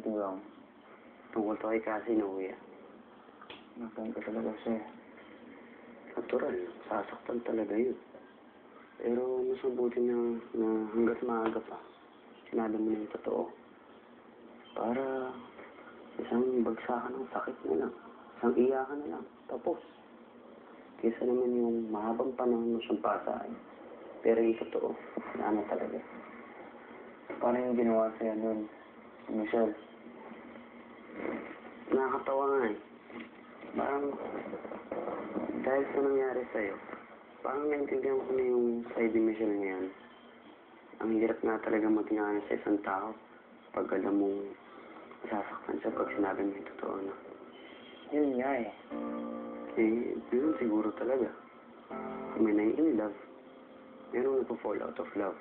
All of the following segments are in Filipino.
anything wrong? Tungkol to kay Cassie na kuya. Napan ka talaga siya. Natural, sasaktan talaga yun. Pero mas mabuti na hanggat maaga pa, sinabi mo na yung totoo. Para isang bagsakan ng sakit na lang, isang iyakan na lang, tapos. Kesa naman yung mahabang panahon mo siyang pasahin. Pero yung totoo, wala na talaga. Paano yung ginawa sa'yo nun, Michelle? Nakakatawa nga eh. Parang, dahil sa nangyari sa'yo, parang naintindihan ko na yung side ni Michelle ngayon. Ang hirap nga talaga maging honest sa isang tao pag alam mong masasaktan siya pag sinabi mo yung totoo na. Yun nga eh. Eh, yun siguro talaga. Kung may in love, merong nagpo-fall out of love.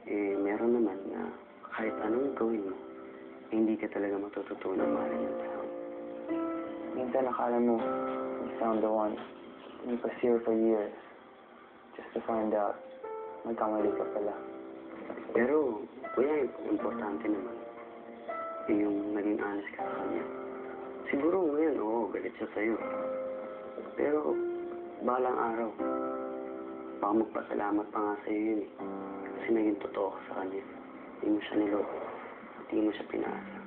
Eh, meron naman na kahit anong gawin mo, eh, hindi ka talaga matututunan mahalin ng tao. Minsan nakala mo, you found the one. You pursue for years. Just to find out, magkamali ka pala. Pero, kuya, importante naman. Yung naging honest ka sa kanya. Siguro ngayon, oo, galit siya sa'yo. Pero, balang araw, baka magpasalamat pa nga sa'yo yun eh. Kasi naging totoo ka sa kanya. Hindi mo siya niloko. Hindi mo siya pinaasa.